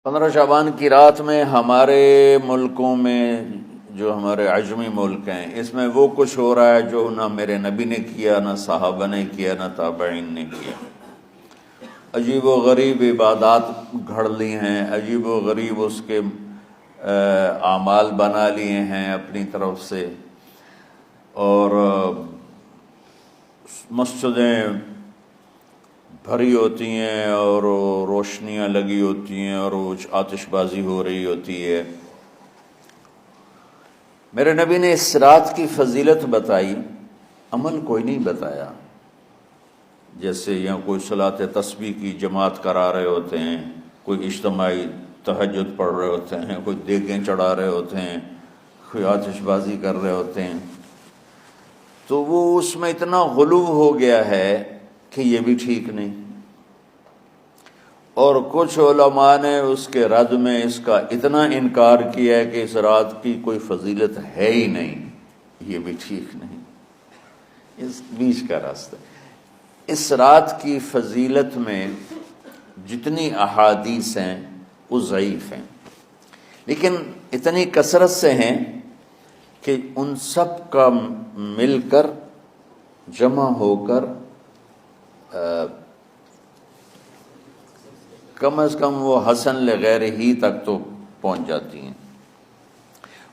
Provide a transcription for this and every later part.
15 شعبان کی رات میں ہمارے ملکوں میں جو ہمارے عجمی ملک ہیں اس میں وہ کچھ ہو رہا ہے جو نہ میرے نبی نے کیا، نہ صحابہ نے کیا، نہ تابعین نے کیا۔ عجیب و غریب عبادات گھڑ لی ہیں، عجیب و غریب اس کے اعمال بنا لیے ہیں اپنی طرف سے، اور مسجدیں بھری ہوتی ہیں اور روشنیاں لگی ہوتی ہیں اور آتش بازی ہو رہی ہوتی ہے۔ میرے نبی نے اس رات کی فضیلت بتائی، عمل کوئی نہیں بتایا۔ جیسے یہاں کوئی صلاۃ تسبیح کی جماعت کرا رہے ہوتے ہیں، کوئی اجتماعی تہجد پڑھ رہے ہوتے ہیں، کوئی دیگیں چڑھا رہے ہوتے ہیں، کوئی آتش بازی کر رہے ہوتے ہیں، تو وہ اس میں اتنا غلو ہو گیا ہے کہ یہ بھی ٹھیک نہیں۔ اور کچھ علماء نے اس کے رد میں اس کا اتنا انکار کیا ہے کہ اس رات کی کوئی فضیلت ہے ہی نہیں، یہ بھی ٹھیک نہیں۔ اس بیچ کا راستہ، اس رات کی فضیلت میں جتنی احادیث ہیں وہ ضعیف ہیں، لیکن اتنی کثرت سے ہیں کہ ان سب کا مل کر جمع ہو کر کم از کم وہ حسن لغیر ہی تک تو پہنچ جاتی ہیں۔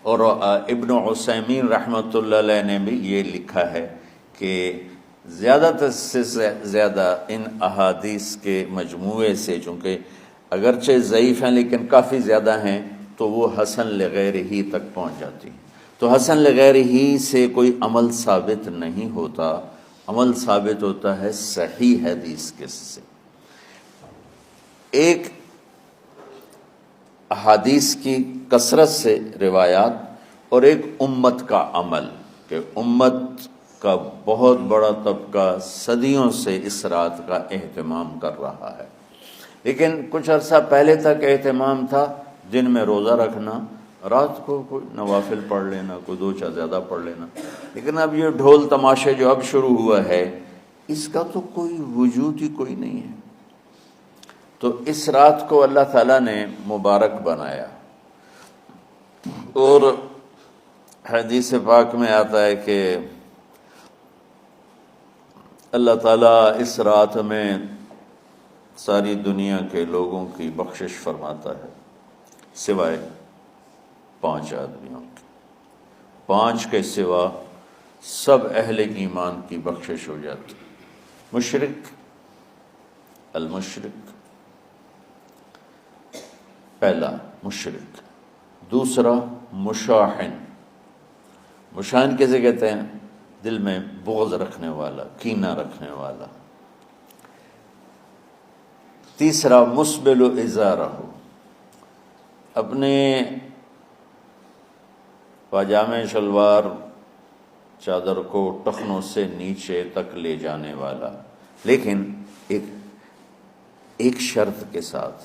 اور ابن عثیمین رحمۃ اللہ علیہ نے بھی یہ لکھا ہے کہ زیادہ سے زیادہ ان احادیث کے مجموعے سے، چونکہ اگرچہ ضعیف ہیں لیکن کافی زیادہ ہیں، تو وہ حسن لغیر ہی تک پہنچ جاتی ہیں۔ تو حسن لغیر ہی سے کوئی عمل ثابت نہیں ہوتا، عمل ثابت ہوتا ہے صحیح حدیث کے سے۔ ایک احادیث کی کثرت سے روایات، اور ایک امت کا عمل، کہ امت کا بہت بڑا طبقہ صدیوں سے اس رات کا اہتمام کر رہا ہے۔ لیکن کچھ عرصہ پہلے تک اہتمام تھا دن میں روزہ رکھنا، رات کو کوئی نوافل پڑھ لینا، کوئی دو چار زیادہ پڑھ لینا، لیکن اب یہ ڈھول تماشے جو اب شروع ہوا ہے اس کا تو کوئی وجود ہی کوئی نہیں ہے۔ تو اس رات کو اللہ تعالیٰ نے مبارک بنایا، اور حدیث پاک میں آتا ہے کہ اللہ تعالیٰ اس رات میں ساری دنیا کے لوگوں کی بخشش فرماتا ہے سوائے 5 آدمیوں کی۔ 5 کے سوا سب اہل ایمان کی بخشش ہو جاتی۔ مشرک، المشرک، پہلا مشرک، دوسرا مشاحن، مشاحن کیسے کہتے ہیں؟ دل میں بغض رکھنے والا، کینہ رکھنے والا۔ تیسرا مسبل ازارہ، اپنے پاجامے شلوار چادر کو ٹخنوں سے نیچے تک لے جانے والا، لیکن ایک شرط کے ساتھ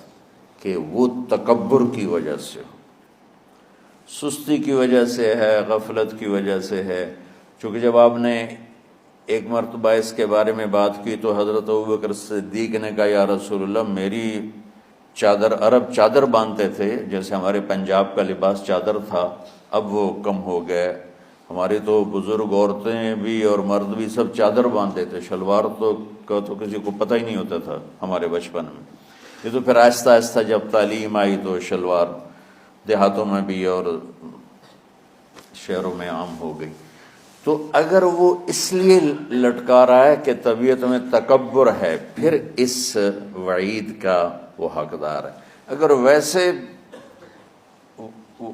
کہ وہ تکبر کی وجہ سے ہو، سستی کی وجہ سے ہے، غفلت کی وجہ سے ہے۔ چونکہ جب آپ نے ایک مرتبہ اس کے بارے میں بات کی تو حضرت ابوبکر صدیق نے کہا یا رسول اللہ، میری چادر، عرب چادر باندھتے تھے جیسے ہمارے پنجاب کا لباس چادر تھا، اب وہ کم ہو گئے۔ ہماری تو بزرگ عورتیں بھی اور مرد بھی سب چادر باندھتے تھے، شلوار کا تو کسی کو پتہ ہی نہیں ہوتا تھا ہمارے بچپن میں۔ یہ تو پھر آہستہ آہستہ جب تعلیم آئی تو شلوار دیہاتوں میں بھی اور شہروں میں عام ہو گئی۔ تو اگر وہ اس لیے لٹکا رہا ہے کہ طبیعت میں تکبر ہے، پھر اس وعید کا وہ حقدار ہے۔ اگر ویسے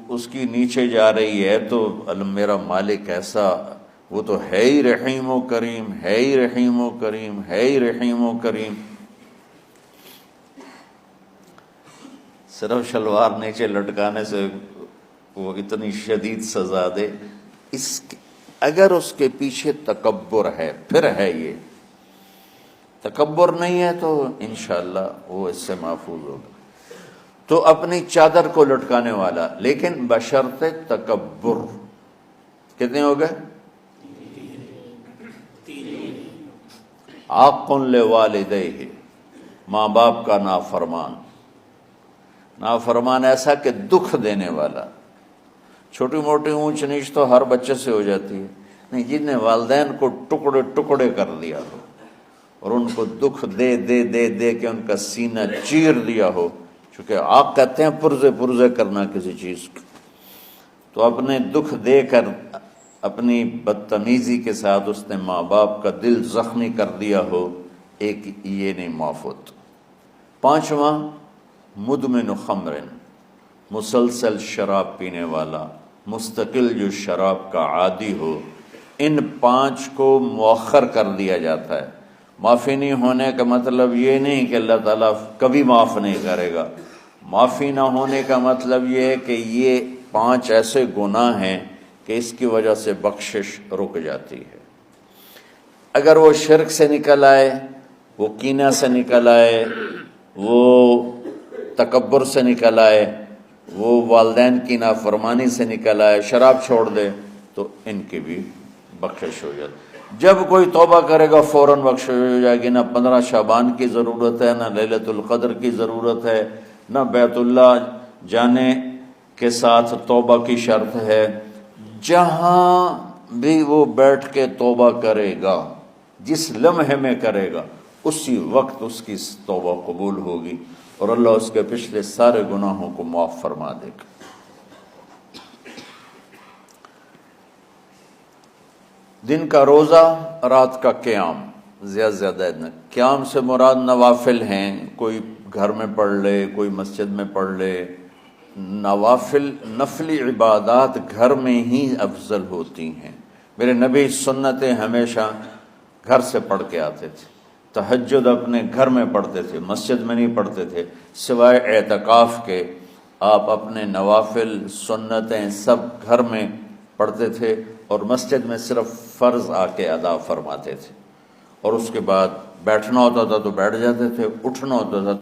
اس کی نیچے جا رہی ہے تو میرا مالک ایسا، وہ تو ہے ہی رحیم و کریم، ہے ہی رحیم و کریم، ہے ہی رحیم و کریم، صرف شلوار نیچے لٹکانے سے وہ اتنی شدید سزا دے۔ اگر اس کے پیچھے تکبر ہے، پھر ہے، یہ تکبر نہیں ہے تو انشاءاللہ وہ اس سے محفوظ ہوگا۔ تو اپنی چادر کو لٹکانے والا، لیکن بشرط تکبر۔ کتنے ہو گئے؟ عاق لوالدیہ، ماں باپ کا نافرمان، نافرمان ایسا کہ دکھ دینے والا. چھوٹی موٹی اونچ نیچ تو ہر بچے سے ہو جاتی ہے، نہیں، جن نے والدین کو ٹکڑے ٹکڑے کر دیا ہو اور ان کو دکھ دے دے دے دے کے ان کا سینہ چیر دیا ہو، چونکہ آپ کہتے ہیں پرزے پرزے کرنا کسی چیز کو، تو اپنے دکھ دے کر اپنی بدتمیزی کے ساتھ اس نے ماں باپ کا دل زخمی کر دیا ہو، ایک یہ نہیں معاف ہوتا. 5واں مدمن خمر، مسلسل شراب پینے والا، مستقل جو شراب کا عادی ہو. ان 5 کو مؤخر کر دیا جاتا ہے. معافی نہیں ہونے کا مطلب یہ نہیں کہ اللہ تعالیٰ کبھی معاف نہیں کرے گا. معافی نہ ہونے کا مطلب یہ ہے کہ یہ 5 ایسے گناہ ہیں کہ اس کی وجہ سے بخشش رک جاتی ہے. اگر وہ شرک سے نکل آئے، وہ کینہ سے نکل آئے، وہ تکبر سے نکل آئے، وہ والدین کی نافرمانی سے نکل آئے، شراب چھوڑ دے، تو ان کی بھی بخشش ہو جاتی. جب کوئی توبہ کرے گا فوراً بخشش ہو جائے گی. نہ 15 شعبان کی ضرورت ہے، نہ لیلۃ القدر کی ضرورت ہے، نہ بیت اللہ جانے کے ساتھ توبہ کی شرط ہے. جہاں بھی وہ بیٹھ کے توبہ کرے گا، جس لمحے میں کرے گا، اسی وقت اس کی توبہ قبول ہوگی اور اللہ اس کے پچھلے سارے گناہوں کو معاف فرما دے گا. دن کا روزہ، رات کا قیام، زیادہ زیادہ قیام سے مراد نوافل ہیں، کوئی گھر میں پڑھ لے، کوئی مسجد میں پڑھ لے. نوافل، نفلی عبادات گھر میں ہی افضل ہوتی ہیں. میرے نبی سنتیں ہمیشہ گھر سے پڑھ کے آتے تھے. تہجد اپنے گھر میں پڑھتے تھے، مسجد میں نہیں پڑھتے تھے. سوائے اعتکاف کے آپ اپنے نوافل سنتیں سب گھر میں پڑھتے تھے اور مسجد میں صرف فرض آ کے ادا فرماتے تھے. اور اس کے بعد بیٹھنا ہوتا تھا تو بیٹھ جاتے تھے، اٹھنا ہوتا تھا